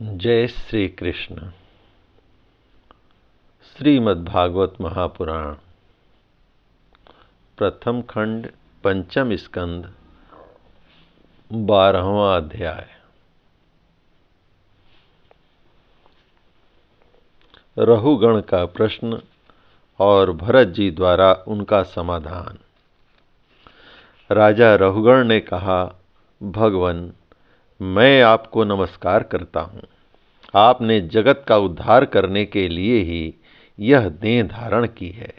जय श्री कृष्ण। श्रीमद्भागवत महापुराण प्रथम खंड पंचम स्कंद 12वां अध्याय। रहुगण का प्रश्न और भरत जी द्वारा उनका समाधान। राजा रहुगण ने कहा, भगवन, मैं आपको नमस्कार करता हूँ। आपने जगत का उद्धार करने के लिए ही यह देह धारण की है।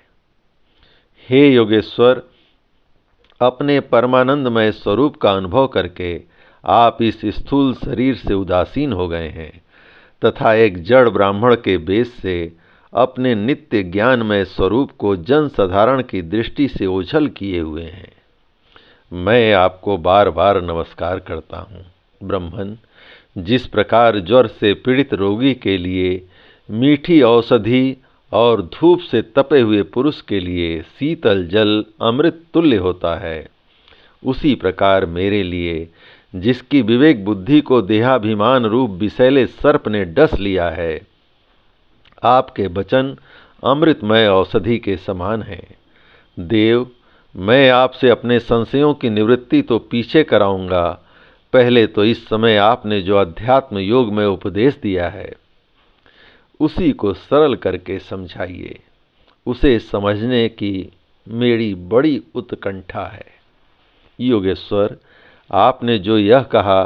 हे योगेश्वर, अपने परमानंदमय स्वरूप का अनुभव करके आप इस स्थूल शरीर से उदासीन हो गए हैं तथा एक जड़ ब्राह्मण के बेश से अपने नित्य ज्ञानमय स्वरूप को जन साधारण की दृष्टि से ओझल किए हुए हैं। मैं आपको बार बार नमस्कार करता हूँ। ब्रह्मन, जिस प्रकार ज्वर से पीड़ित रोगी के लिए मीठी औषधि और धूप से तपे हुए पुरुष के लिए शीतल जल अमृत तुल्य होता है, उसी प्रकार मेरे लिए, जिसकी विवेक बुद्धि को देहाभिमान रूप विषैले सर्प ने डस लिया है, आपके वचन अमृतमय औषधि के समान हैं। देव, मैं आपसे अपने संशयों की निवृत्ति तो पीछे कराऊंगा। पहले तो इस समय आपने जो अध्यात्म योग में उपदेश दिया है, उसी को सरल करके समझाइए। उसे समझने की मेरी बड़ी उत्कंठा है। योगेश्वर, आपने जो यह कहा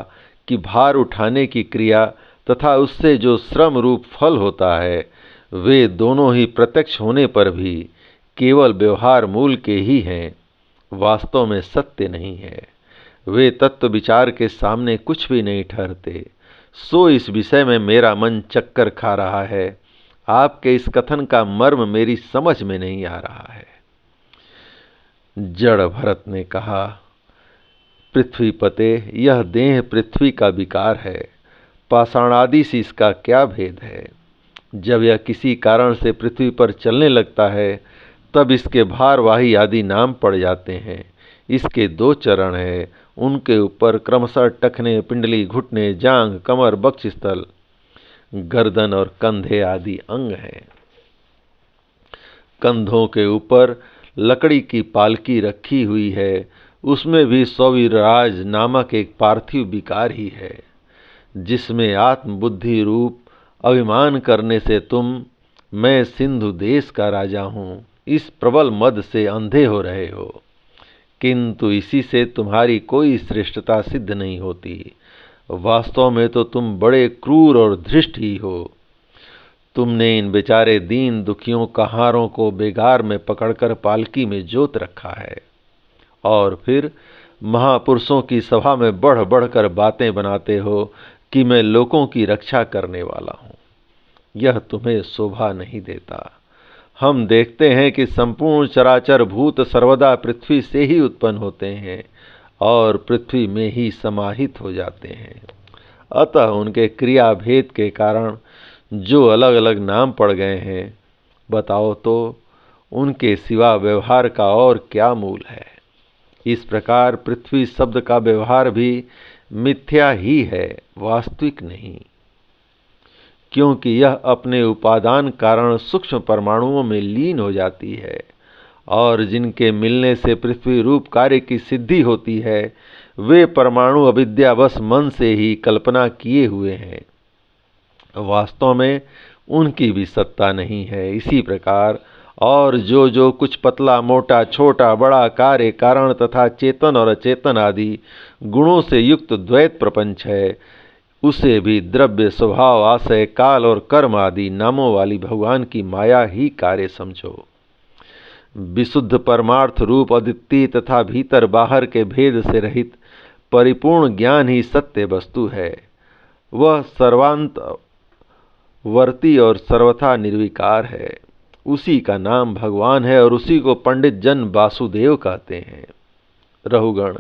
कि भार उठाने की क्रिया तथा उससे जो श्रम रूप फल होता है, वे दोनों ही प्रत्यक्ष होने पर भी केवल व्यवहार मूल के ही हैं, वास्तव में सत्य नहीं है। वे तत्व विचार के सामने कुछ भी नहीं ठहरते। सो इस विषय में मेरा मन चक्कर खा रहा है। आपके इस कथन का मर्म मेरी समझ में नहीं आ रहा है। जड़ भरत ने कहा, पृथ्वीपते, यह देह पृथ्वी का विकार है। पाषाण आदि से इसका क्या भेद है? जब यह किसी कारण से पृथ्वी पर चलने लगता है, तब इसके भारवाही आदि नाम पड़ जाते हैं। इसके दो चरण हैं, उनके ऊपर क्रमशः टखने, पिंडली, घुटने, जांघ, कमर, बक्षस्थल, गर्दन और कंधे आदि अंग हैं। कंधों के ऊपर लकड़ी की पालकी रखी हुई है, उसमें भी सौवीरराज नामक एक पार्थिव विकार ही है, जिसमें आत्मबुद्धि रूप अभिमान करने से तुम, मैं सिंधु देश का राजा हूँ, इस प्रबल मद से अंधे हो रहे हो। किंतु इसी से तुम्हारी कोई श्रेष्ठता सिद्ध नहीं होती। वास्तव में तो तुम बड़े क्रूर और धृष्ट ही हो। तुमने इन बेचारे दीन दुखियों कहारों को बेगार में पकड़कर पालकी में जोत रखा है और फिर महापुरुषों की सभा में बढ़ बढ़कर बातें बनाते हो कि मैं लोगों की रक्षा करने वाला हूँ। यह तुम्हें शोभा नहीं देता। हम देखते हैं कि संपूर्ण चराचर भूत सर्वदा पृथ्वी से ही उत्पन्न होते हैं और पृथ्वी में ही समाहित हो जाते हैं। अतः उनके क्रिया भेद के कारण जो अलग अलग नाम पड़ गए हैं, बताओ तो उनके सिवा व्यवहार का और क्या मूल है? इस प्रकार पृथ्वी शब्द का व्यवहार भी मिथ्या ही है, वास्तविक नहीं, क्योंकि यह अपने उपादान कारण सूक्ष्म परमाणुओं में लीन हो जाती है और जिनके मिलने से पृथ्वी रूप कार्य की सिद्धि होती है, वे परमाणु अविद्यावश मन से ही कल्पना किए हुए हैं। वास्तव में उनकी भी सत्ता नहीं है। इसी प्रकार और जो जो कुछ पतला मोटा छोटा बड़ा कार्य कारण तथा चेतन और अचेतन आदि गुणों से युक्त द्वैत प्रपंच है, उसे भी द्रव्य, स्वभाव, आशय, काल और कर्म आदि नामों वाली भगवान की माया ही कार्य समझो। विशुद्ध परमार्थ रूप अद्वितीय तथा भीतर बाहर के भेद से रहित परिपूर्ण ज्ञान ही सत्य वस्तु है। वह सर्वांतवर्ती और सर्वथा निर्विकार है। उसी का नाम भगवान है और उसी को पंडित जन वासुदेव कहते हैं। रहुगण,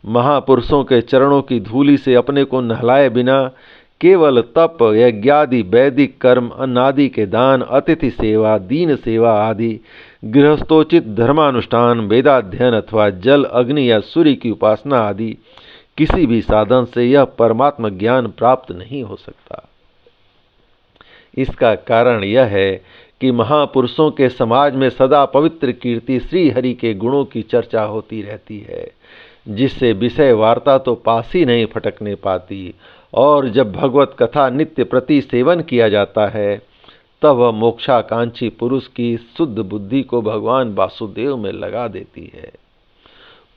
महापुरुषों के चरणों की धूलि से अपने को नहलाए बिना केवल तप, यज्ञादि वैदिक कर्म, अन्नादि के दान, अतिथि सेवा, दीन सेवा आदि गृहस्थोचित धर्मानुष्ठान, वेदाध्ययन अथवा जल, अग्नि या सूर्य की उपासना आदि किसी भी साधन से यह परमात्म ज्ञान प्राप्त नहीं हो सकता। इसका कारण यह है कि महापुरुषों के समाज में सदा पवित्र कीर्ति श्री हरि के गुणों की चर्चा होती रहती है, जिससे विषय वार्ता तो पास ही नहीं फटकने पाती, और जब भगवत कथा नित्य प्रति सेवन किया जाता है तब वह मोक्षाकांक्षी पुरुष की शुद्ध बुद्धि को भगवान वासुदेव में लगा देती है।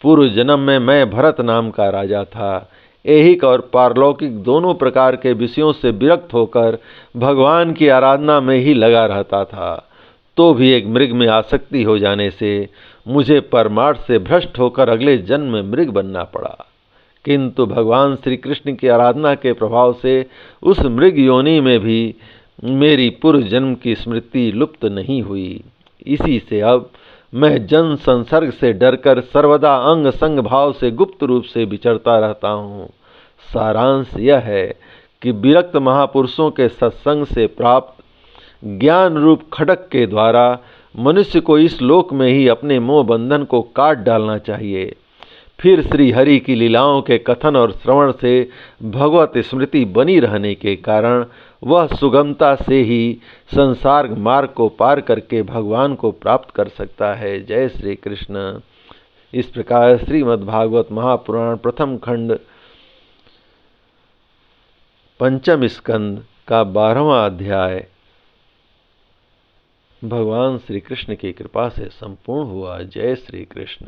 पूर्व जन्म में मैं भरत नाम का राजा था। ऐहिक और पारलौकिक दोनों प्रकार के विषयों से विरक्त होकर भगवान की आराधना में ही लगा रहता था, तो भी एक मृग में आसक्ति हो जाने से मुझे परमार्थ से भ्रष्ट होकर अगले जन्म में मृग बनना पड़ा। किंतु भगवान श्री कृष्ण की आराधना के प्रभाव से उस मृग योनि में भी मेरी पूर्व जन्म की स्मृति लुप्त नहीं हुई। इसी से अब मैं जन संसर्ग से डरकर सर्वदा अंग संग भाव से गुप्त रूप से विचरता रहता हूँ। सारांश यह है कि विरक्त महापुरुषों के सत्संग से प्राप्त ज्ञान रूप खड्ग के द्वारा मनुष्य को इस लोक में ही अपने मोह बंधन को काट डालना चाहिए। फिर श्री हरि की लीलाओं के कथन और श्रवण से भगवत स्मृति बनी रहने के कारण वह सुगमता से ही संसार मार्ग को पार करके भगवान को प्राप्त कर सकता है। जय श्री कृष्ण। इस प्रकार श्रीमद्भागवत महापुराण प्रथम खंड पंचम स्कंद का 12वां अध्याय भगवान श्री कृष्ण की कृपा से संपूर्ण हुआ। जय श्री कृष्ण।